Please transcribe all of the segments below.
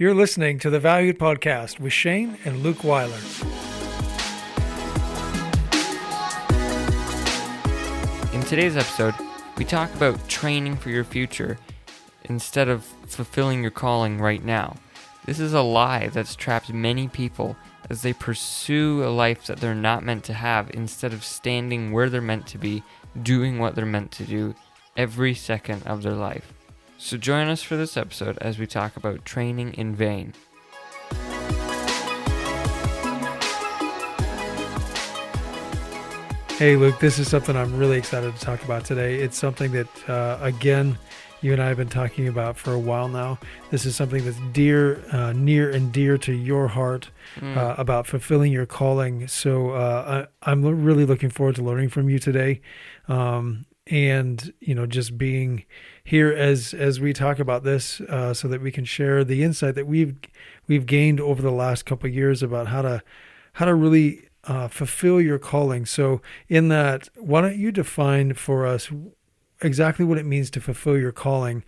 You're listening to the Valued Podcast with Shayne and Luke Wyler. In today's episode, we talk about training for your future instead of fulfilling your calling right now. This is a lie that's trapped many people as they pursue a life that they're not meant to have instead of standing where they're meant to be, doing what they're meant to do every second of their life. So join us for this episode as we talk about training in vain. Hey Luke, this is something I'm really excited to talk about today. It's something that, again, you and I have been talking about for a while now. This is something that's near and dear to your heart about fulfilling your calling. So I'm really looking forward to learning from you today. And, just being here as we talk about this so that we can share the insight that we've gained over the last couple of years about how to really fulfill your calling. So in that, why don't you define for us exactly what it means to fulfill your calling,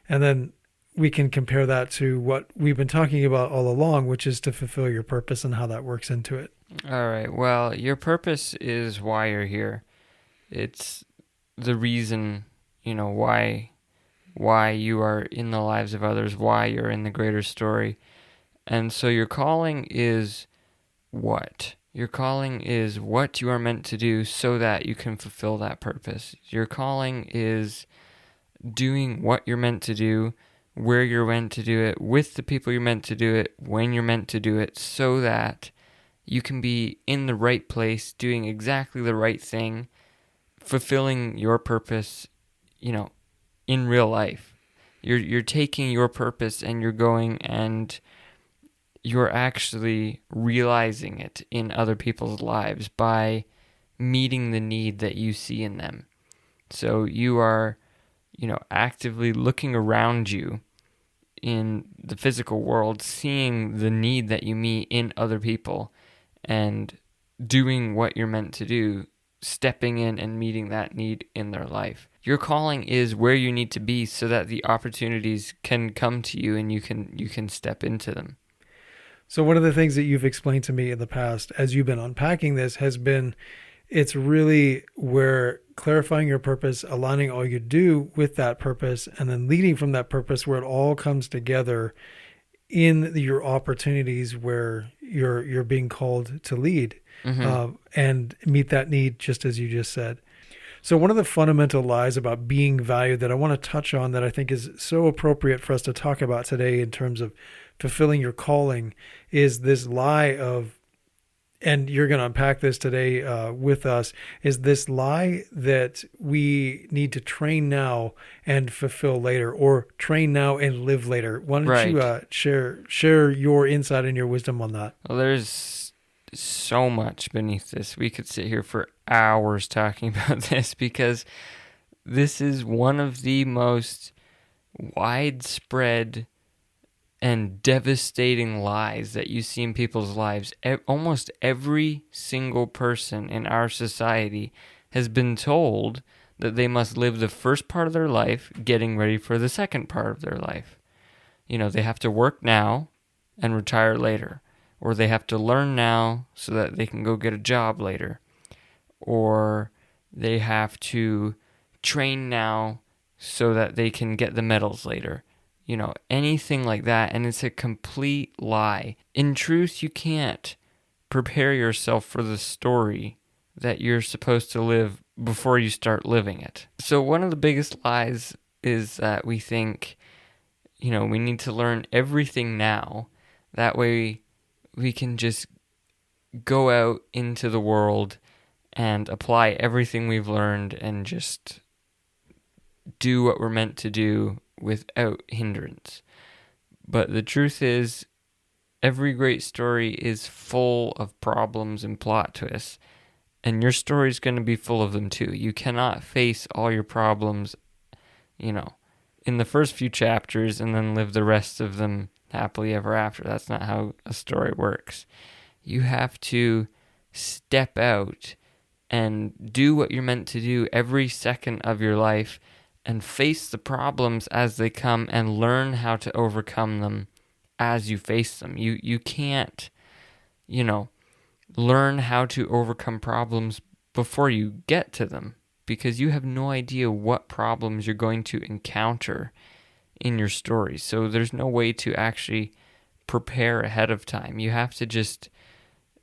and then we can compare that to what we've been talking about all along, which is to fulfill your purpose and how that works into it. All right. Well, your purpose is why you're here. It's the reason, why you are in the lives of others, why you're in the greater story. And so your calling is what? Your calling is what you are meant to do so that you can fulfill that purpose. Your calling is doing what you're meant to do, where you're meant to do it, with the people you're meant to do it, when you're meant to do it, so that you can be in the right place, doing exactly the right thing, fulfilling your purpose, in real life. You're taking your purpose and you're going and you're actually realizing it in other people's lives by meeting the need that you see in them. So you are, actively looking around you in the physical world, seeing the need that you meet in other people and doing what you're meant to do, stepping in and meeting that need in their life. Your calling is where you need to be so that the opportunities can come to you and you can step into them. So one of the things that you've explained to me in the past as you've been unpacking this has been, it's really where clarifying your purpose, aligning all you do with that purpose, and then leading from that purpose where it all comes together in your opportunities where you're being called to lead and meet that need, just as you just said. So one of the fundamental lies about being valued that I want to touch on that I think is so appropriate for us to talk about today in terms of fulfilling your calling is this lie of, and you're going to unpack this today with us, is this lie that we need to train now and fulfill later, or train now and live later. Why don't you share your insight and your wisdom on that? Well, there's so much beneath this. We could sit here for hours talking about this because this is one of the most widespread and devastating lies that you see in people's lives. Almost every single person in our society has been told that they must live the first part of their life getting ready for the second part of their life. They have to work now and retire later, or they have to learn now so that they can go get a job later, or they have to train now so that they can get the medals later. Anything like that, and it's a complete lie. In truth, you can't prepare yourself for the story that you're supposed to live before you start living it. So one of the biggest lies is that we think, we need to learn everything now. That way we can just go out into the world and apply everything we've learned and just do what we're meant to do without hindrance. But the truth is, every great story is full of problems and plot twists, and your story is going to be full of them too. You cannot face all your problems, in the first few chapters and then live the rest of them happily ever after. That's not how a story works. You have to step out and do what you're meant to do every second of your life and face the problems as they come and learn how to overcome them as you face them. You can't, you know, learn how to overcome problems before you get to them, because you have no idea what problems you're going to encounter in your story. So there's no way to actually prepare ahead of time. You have to just,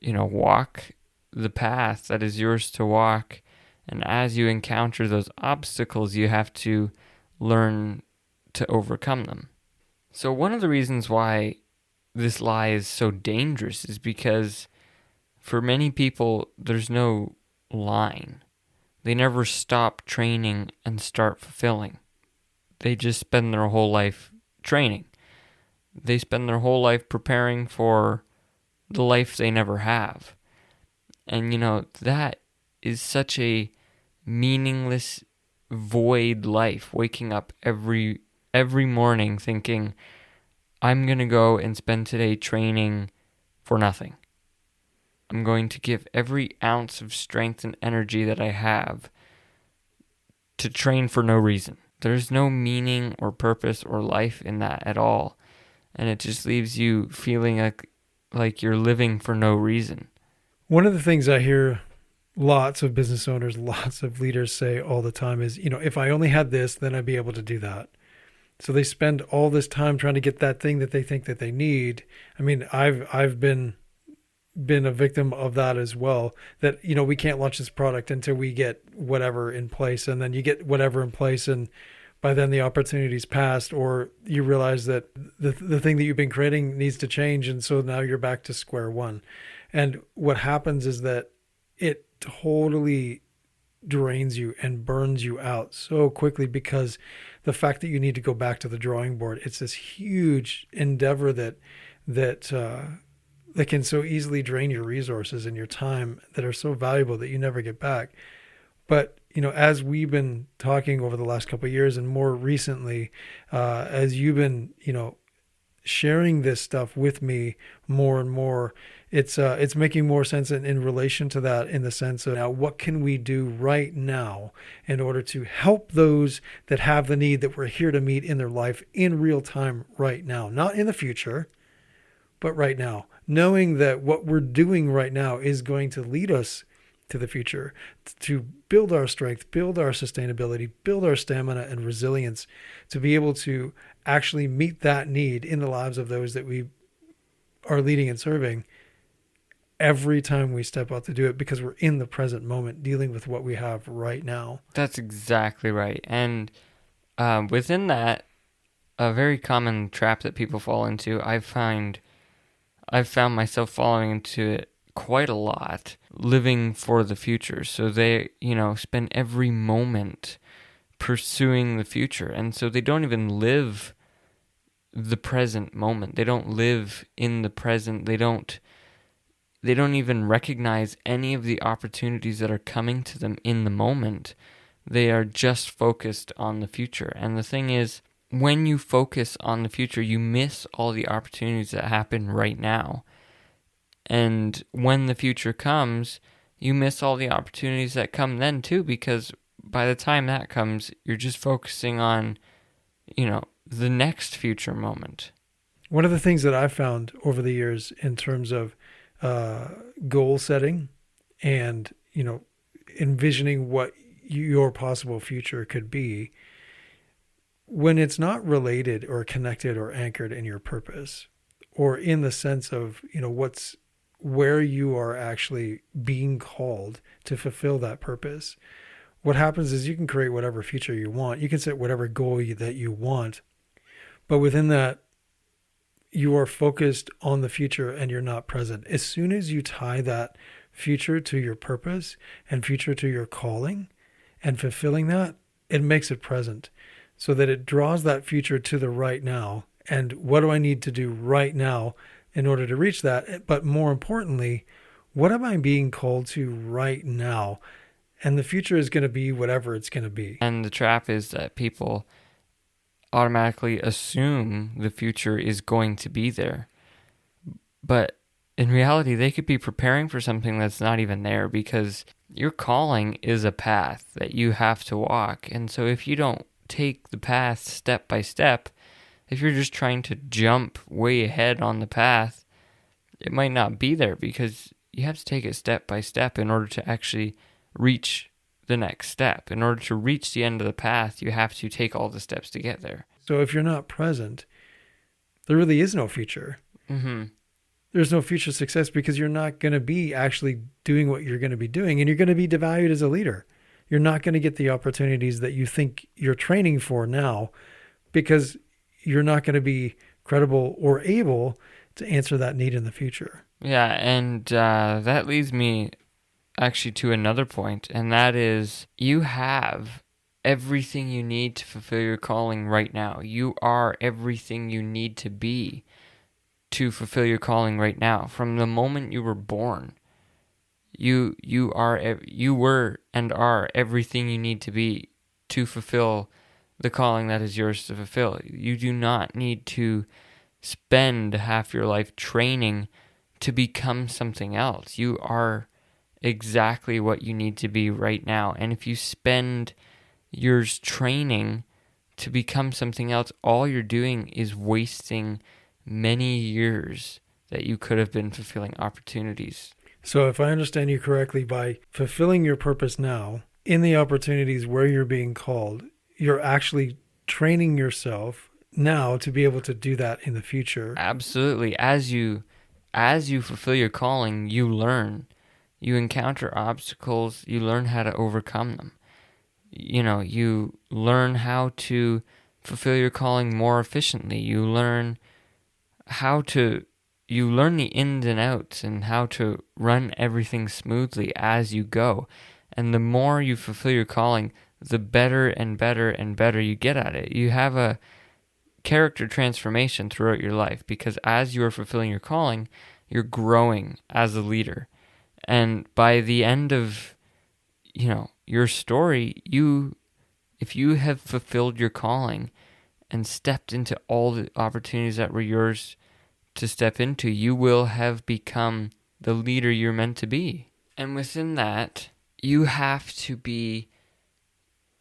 walk the path that is yours to walk. And as you encounter those obstacles, you have to learn to overcome them. So one of the reasons why this lie is so dangerous is because for many people, there's no line. They never stop training and start fulfilling. They just spend their whole life training. They spend their whole life preparing for the life they never have. And, that is such a meaningless, void life, waking up every morning thinking, I'm going to go and spend today training for nothing. I'm going to give every ounce of strength and energy that I have to train for no reason. There's no meaning or purpose or life in that at all. And it just leaves you feeling like you're living for no reason. One of the things I hear lots of business owners, lots of leaders say all the time is, if I only had this, then I'd be able to do that. So they spend all this time trying to get that thing that they think that they need. I mean, I've been a victim of that as well, that, we can't launch this product until we get whatever in place, and then you get whatever in place, and by then the opportunity's passed, or you realize that the thing that you've been creating needs to change, and so now you're back to square one. And what happens is that it totally drains you and burns you out so quickly, because the fact that you need to go back to the drawing board, it's this huge endeavor that can so easily drain your resources and your time that are so valuable that you never get back. But, as we've been talking over the last couple of years, and more recently, as you've been, sharing this stuff with me more and more, it's making more sense in relation to that, in the sense of, now, what can we do right now in order to help those that have the need that we're here to meet in their life in real time right now, not in the future, but right now, knowing that what we're doing right now is going to lead us to the future, to build our strength, build our sustainability, build our stamina and resilience, to be able to actually meet that need in the lives of those that we are leading and serving every time we step out to do it, because we're in the present moment dealing with what we have right now. That's exactly right. And within that, a very common trap that people fall into, I've found myself falling into it quite a lot, living for the future. So they, spend every moment pursuing the future. And so they don't even live the present moment. They don't live in the present. They don't even recognize any of the opportunities that are coming to them in the moment. They are just focused on the future. And the thing is, when you focus on the future, you miss all the opportunities that happen right now. And when the future comes, you miss all the opportunities that come then too, because by the time that comes, you're just focusing on, the next future moment. One of the things that I've found over the years in terms of goal setting and, envisioning what your possible future could be, when it's not related or connected or anchored in your purpose, or in the sense of, where you are actually being called to fulfill that purpose, what happens is you can create whatever future you want. You can set whatever goal that you want. But within that, you are focused on the future and you're not present. As soon as you tie that future to your purpose and future to your calling and fulfilling that, it makes it present, so that it draws that future to the right now. And what do I need to do right now in order to reach that? But more importantly, what am I being called to right now? And the future is going to be whatever it's going to be. And the trap is that people automatically assume the future is going to be there. But in reality, they could be preparing for something that's not even there, because your calling is a path that you have to walk. And so if you don't take the path step by step, If you're just trying to jump way ahead on the path, it might not be there, because you have to take it step by step in order to actually reach the next step. In order to reach the end of the path, you have to take all the steps to get there. So if you're not present, there really is no future. Mm-hmm. There's no future success, because you're not going to be actually doing what you're going to be doing, and you're going to be devalued as a leader. You're not going to get the opportunities that you think you're training for now, because you're not going to be credible or able to answer that need in the future. Yeah, and that leads me actually to another point, and that is, you have everything you need to fulfill your calling right now. You are everything you need to be to fulfill your calling right now. From the moment you were born, you were and are everything you need to be to fulfill the calling that is yours to fulfill. You do not need to spend half your life training to become something else. You are exactly what you need to be right now. And if you spend years training to become something else, all you're doing is wasting many years that you could have been fulfilling opportunities. So if I understand you correctly, by fulfilling your purpose now in the opportunities where you're being called, you're actually training yourself now to be able to do that in the future. Absolutely. As you fulfill your calling, you learn. You encounter obstacles, you learn how to overcome them. You learn how to fulfill your calling more efficiently. You learn the ins and outs and how to run everything smoothly as you go. And the more you fulfill your calling, the better and better and better you get at it. You have a character transformation throughout your life, because as you are fulfilling your calling, you're growing as a leader. And by the end of, your story, if you have fulfilled your calling and stepped into all the opportunities that were yours to step into, you will have become the leader you're meant to be. And within that, you have to be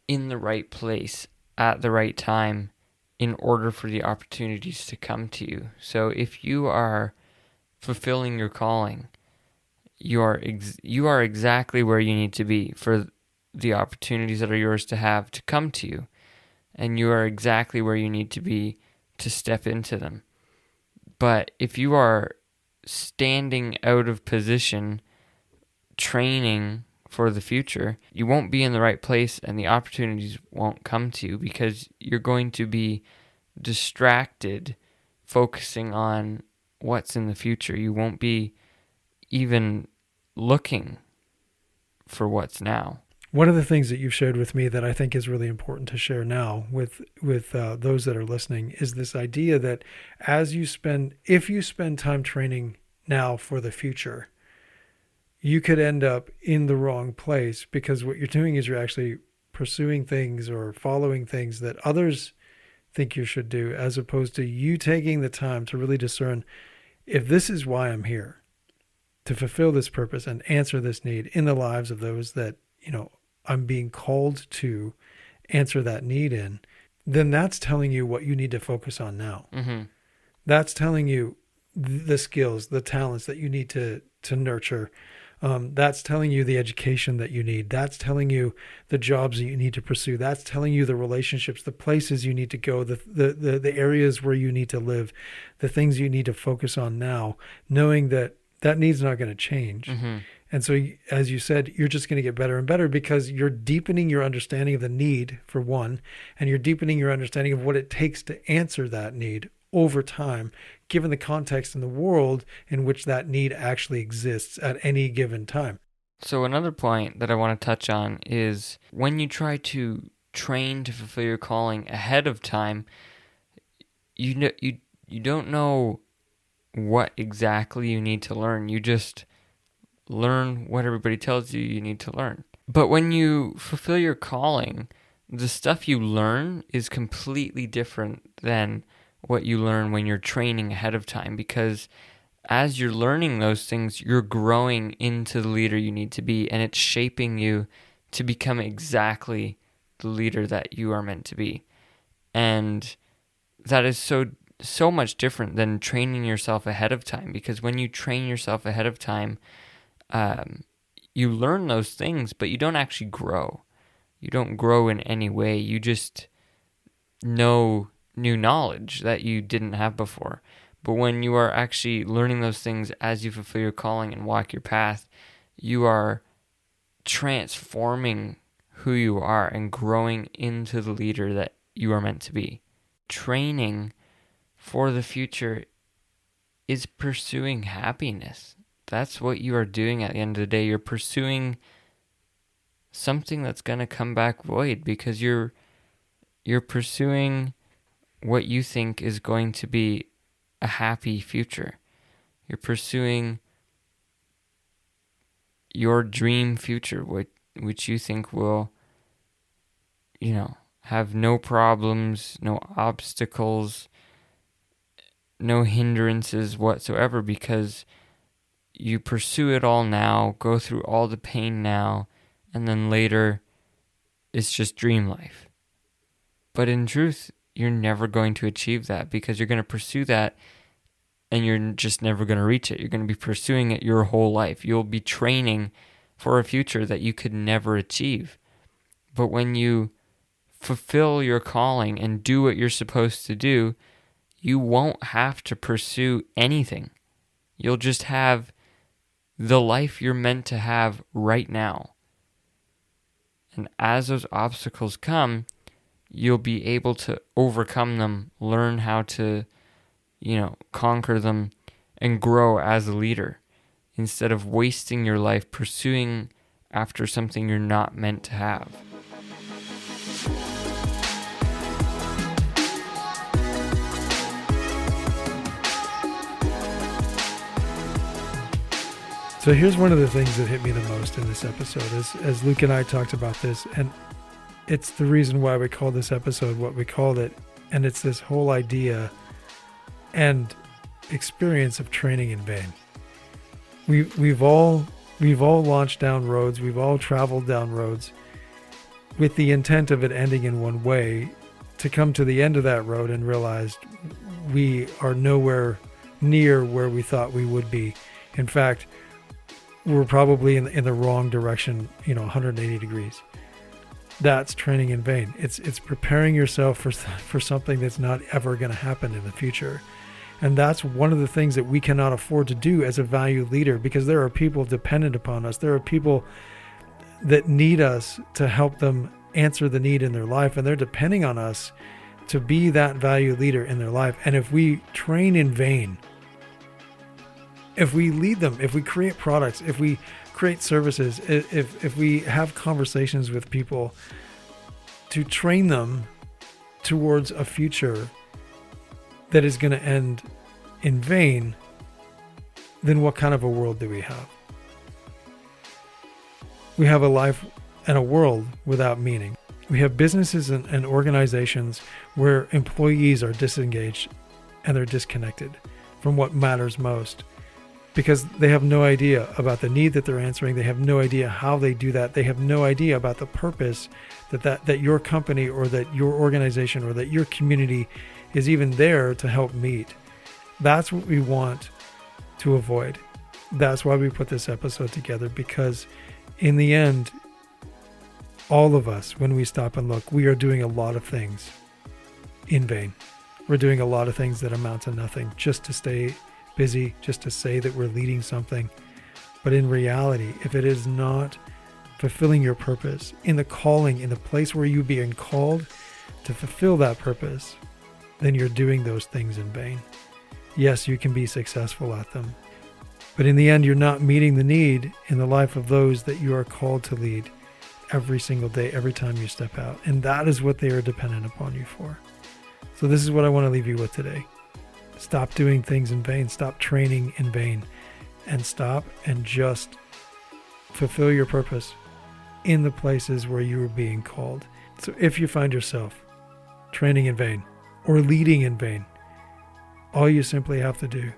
in the right place at the right time in order for the opportunities to come to you. So if you are fulfilling your calling, you are exactly where you need to be for the opportunities that are yours to have to come to you. And you are exactly where you need to be to step into them. But if you are standing out of position, training for the future, you won't be in the right place, and the opportunities won't come to you, because you're going to be distracted focusing on what's in the future. You won't be even looking for what's now. One of the things that you've shared with me that I think is really important to share now with those that are listening is this idea that if you spend time training now for the future, you could end up in the wrong place, because what you're doing is you're actually pursuing things or following things that others think you should do, as opposed to you taking the time to really discern, if this is why I'm here, to fulfill this purpose and answer this need in the lives of those that, I'm being called to answer that need in, then that's telling you what you need to focus on now. Mm-hmm. That's telling you the skills, the talents that you need to nurture. That's telling you the education that you need. That's telling you the jobs that you need to pursue. That's telling you the relationships, the places you need to go, the areas where you need to live, the things you need to focus on now, knowing that need's not going to change. Mm-hmm. And so, as you said, you're just going to get better and better, because you're deepening your understanding of the need, for one, and you're deepening your understanding of what it takes to answer that need over time, given the context in the world in which that need actually exists at any given time. So another point that I want to touch on is, when you try to train to fulfill your calling ahead of time, you don't know what exactly you need to learn. You just learn what everybody tells you need to learn. But when you fulfill your calling, the stuff you learn is completely different than what you learn when you're training ahead of time, because as you're learning those things, you're growing into the leader you need to be, and it's shaping you to become exactly the leader that you are meant to be. And that is so much different than training yourself ahead of time, because when you train yourself ahead of time, you learn those things, but you don't actually grow. You don't grow in any way. You just know new knowledge that you didn't have before. But when you are actually learning those things as you fulfill your calling and walk your path, you are transforming who you are and growing into the leader that you are meant to be. Training for the future is pursuing happiness. That's what you are doing at the end of the day. You're pursuing something that's going to come back void, because you're pursuing what you think is going to be a happy future. You're pursuing your dream future, which you think will, have no problems, no obstacles, no hindrances whatsoever, because you pursue it all now, go through all the pain now, and then later it's just dream life. But in truth, you're never going to achieve that, because you're going to pursue that and you're just never going to reach it. You're going to be pursuing it your whole life. You'll be training for a future that you could never achieve. But when you fulfill your calling and do what you're supposed to do, you won't have to pursue anything. You'll just have the life you're meant to have right now. And as those obstacles come, you'll be able to overcome them, learn how to, conquer them, and grow as a leader, instead of wasting your life pursuing after something you're not meant to have. So here's one of the things that hit me the most in this episode, as Luke and I talked about this, and it's the reason why we called this episode what we called it, and it's this whole idea and experience of training in vain. We've all launched down roads, we've all traveled down roads with the intent of it ending in one way, to come to the end of that road and realize we are nowhere near where we thought we would be. In fact, we're probably in the wrong direction, 180 degrees. That's training in vain. It's preparing yourself for something that's not ever going to happen in the future. And that's one of the things that we cannot afford to do as a value leader, because there are people dependent upon us. There are people that need us to help them answer the need in their life, and they're depending on us to be that value leader in their life. And if we train in vain, if we lead them, if we create products, if we create services, if we have conversations with people to train them towards a future that is going to end in vain, then what kind of a world do we have? We have a life and a world without meaning. We have businesses and organizations where employees are disengaged and they're disconnected from what matters most, because they have no idea about the need that they're answering. They have no idea how they do that. They have no idea about the purpose that your company or that your organization or that your community is even there to help meet. That's what we want to avoid. That's why we put this episode together, because in the end, all of us, when we stop and look, we are doing a lot of things in vain. We're doing a lot of things that amount to nothing, just to stay busy, just to say that we're leading something. But in reality, if it is not fulfilling your purpose in the calling, in the place where you're being called to fulfill that purpose, then you're doing those things in vain. Yes, you can be successful at them, but in the end, you're not meeting the need in the life of those that you are called to lead every single day, every time you step out. And that is what they are dependent upon you for. So this is what I want to leave you with today. Stop doing things in vain. Stop training in vain, and stop and just fulfill your purpose in the places where you are being called. So if you find yourself training in vain or leading in vain, all you simply have to do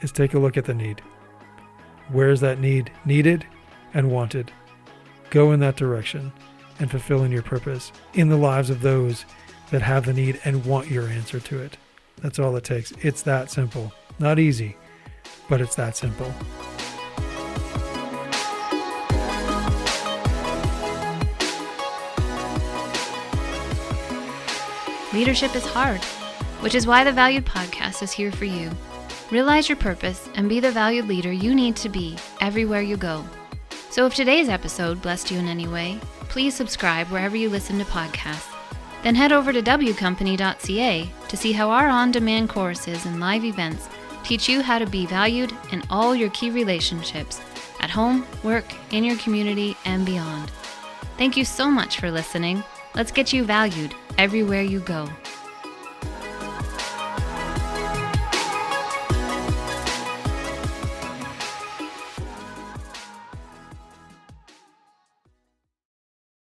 is take a look at the need. Where is that need needed and wanted? Go in that direction and fulfill in your purpose in the lives of those that have the need and want your answer to it. That's all it takes. It's that simple. Not easy, but it's that simple. Leadership is hard, which is why the Valued Podcast is here for you. Realize your purpose and be the valued leader you need to be everywhere you go. So if today's episode blessed you in any way, please subscribe wherever you listen to podcasts. Then head over to wcompany.ca to see how our on-demand courses and live events teach you how to be valued in all your key relationships at home, work, in your community, and beyond. Thank you so much for listening. Let's get you valued everywhere you go.